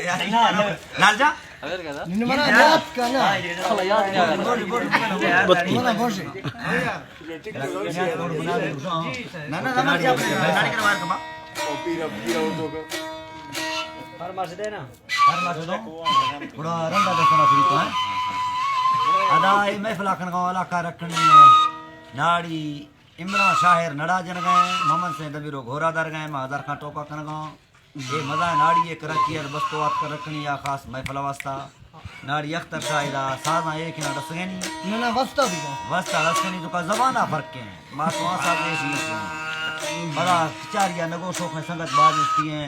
लाल जा निन्ने मना याद करना साला याद नहीं आ रहा मना बोश ना ना ना नाड़ी कर मार कमा फरमाश दे ना फरमाश दो बड़ा रंगा देखना शुरू तो है अदाई महफिल आखन का इलाका रखनी है नाड़ी इमरान शाहिर नड़ा जन गए मोहम्मद से दबीरो घोरा दर गए महादर खां टोका कन गांव ये मजा नाड़ी ये कराची और बस्तो बात कर रखनी या खास महफिल वास्ता नाड़ी अख्तर शाहिदा साजा एक ना दसगनी ना वस्ता भी वास्ता दसगनी तो का जमाना फर्क है मां तो आसा देसी बड़ा चारिया नगो शोक में संगत बाज उसकी हैं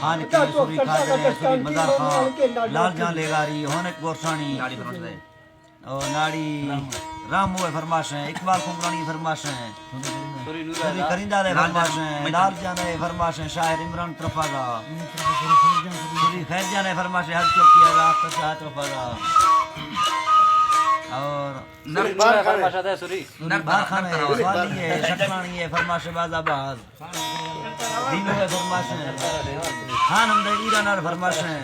खान की सूरी खादर है सूरी मजार खां लाल जान लेगारी होने गोरसानी नाड़ी फरमाश है और नाड़ी राम हुए फरमाश है इकबाल कुमरानी फरमाश है सूरी करिंदा दे फरमाश है लाल जान है फरमाश है शायर इमरान तरफागा सूरी खैर जान है फरमाश है हर चौकी है आपका शाह तरफागा और नरबार फरमाश दे सूरी नरबार खान है वाली है शटरानी है फरमाश बाजाबाज दीनो है फरमाश है खान हम ईरान और फरमाश है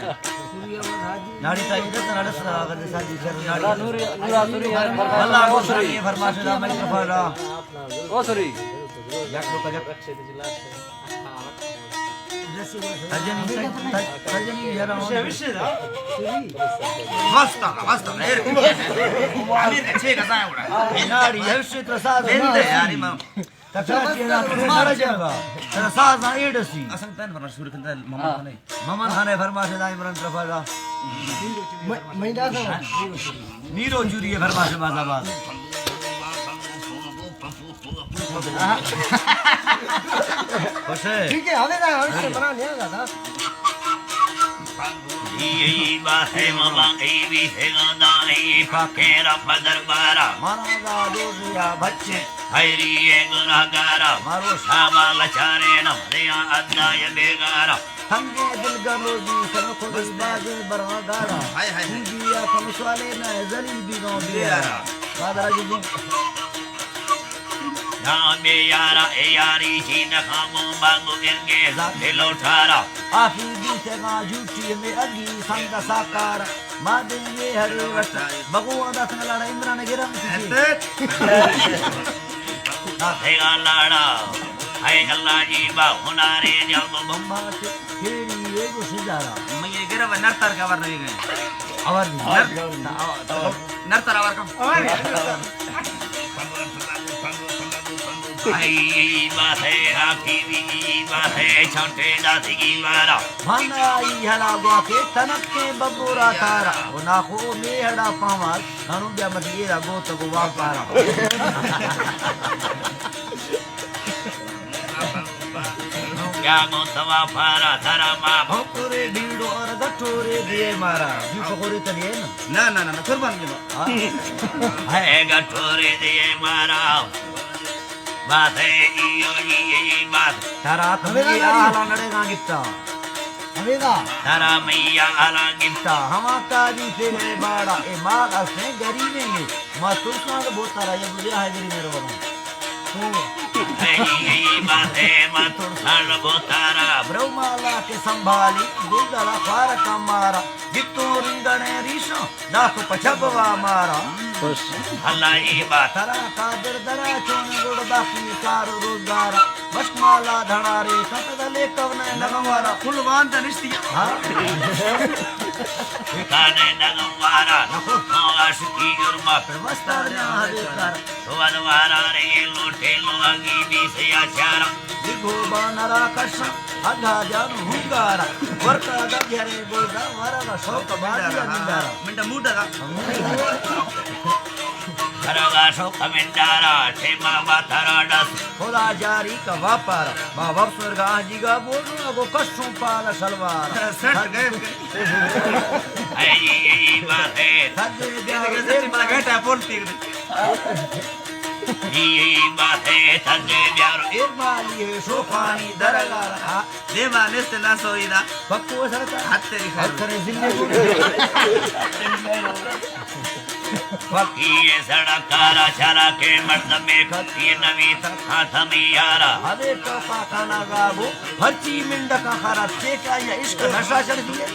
नाड़ी चाहिए तो नड़स अगर जैसा जिक्र नाड़ी नूरी नूरा सूरी यार अल्लाह को सूरी फरमाश दा मैं फरा ओ सूरी याक लो कजक तजनी यार वास्ता आली अच्छे का साया उड़ा नाड़ी हर्ष तो साथ दे यार मां तफाती ना मारा जाएगा तेरा साथ ना एडसी असन पेन फरमाश शुरू करता मोहम्मद खान है फरमाश दा इमरान तरफागा मैं दा नीरो जूरी है फरमाश बाजाबाद खुश है ठीक है हमें से बना नहीं आगा था ये बाहे मामा ए भी है दाई फकेरा दरबारा मारा दोरिया बच्चे हरी ये गुनाहगारा मारो शामा लचारे न मरिया अदाय बेगारा संगे दिल गरोजी सब खुद बाजे बरगारा हाय हाय दिया कमसवाले न जलील भी गो दिया बादरा जी ना बे यारा ए यारी जी न खामो बांगो इनके जाते लोठारा आफी दी से गा झूठी में अगी संग साकार मादे ये हरे वट भगवान दा संग लड़ा इमरान गिरम किसी ना फेगा लाड़ा हाय अल्लाह जी बा हुनारे जब बम्बा से केरी ये जो सिजारा मैं ये गिरव नरतर का वर नहीं गए और नरतर आवर का आई बाहे आखी भी बाहे छोटे दादी की वारा मनाई हला बाके तनक के बबूरा तारा वो ना खो मेहड़ा पावाल कानू क्या मदिरा गो तो गवा पारा क्या गो तवा पारा तारा मा भोकुरे डीडो और गठोरे दिए मारा यू पकोरे तलिए ना ना ना कुर्बान दे है गठोरे दिए मारा बात है ये बात तारा तुम्हें आला नड़ेगा गिफ्टा हमेगा तारा मैया आला गिफ्टा हमा काजी तेरे बाड़ा ए माँ से गरीबे में माँ तुरसा तो बहुत तारा ये बुझे है गरीब मेरे बाबा ये बात है माँ तुरसा तो बहुत तारा ब्रह्माला के संभाली गुलदला फार का मारा जितो रिंगने रीशो दाख पछबवा मारा अल्लाह ये बात तारा कादर दरा चोने गुड़ बाकी कार रोजगार मशमाला धड़ारे कतदले कवने नगवारा फुलवान तनिस्तिया काने नगवारा नको आशिकी जुर्मा पे मस्तार ने हादेकार वालवारा रे लोटे लोगी भी से आचारा दिगो बानरा कशा अधा जान हुंगारा वर्ता गरे बोलदा वरा शौक बादिया निंदारा मिंटा मूडा हरगा शौक मिंडारा छे मामा थारा डस खुदा जारी का व्यापार बाबा स्वर्गा जीगा बोलना को कसू पाल सलवार सेट गए आई बात है सजे दे मला घटा बोलती ये बात है सजे प्यारो एक माली है सोफानी दरगारा देवा नेस्त ना सोईदा पक्को सरता हाथ तेरी खैर करे जिंदगी ये सड़क कारा चारा के मर्द में खती नवी तथा थमियारा हवे टोका खाना गाबो हची मिंड का खारा चेका या इश्क नशा चढ़ दिए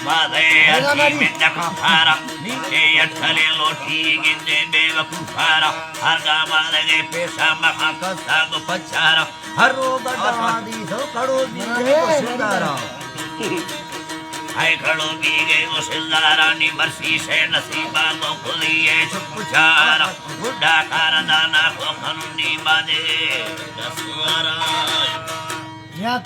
बाधे हची में डका फारा नीचे अठले लोटी गिंदे बेवकूफारा हर गामा लगे पेशा मखा कसा गो पछारा हर रोग दवादी सो कड़ो दी को सुंदरा हाय खड़ो की गए वो सिलदारा नी मर्सी से नसीबा तो खुलिए चुप चारा बुढ़ा कार दाना को खनुनी बादे दसवारा याद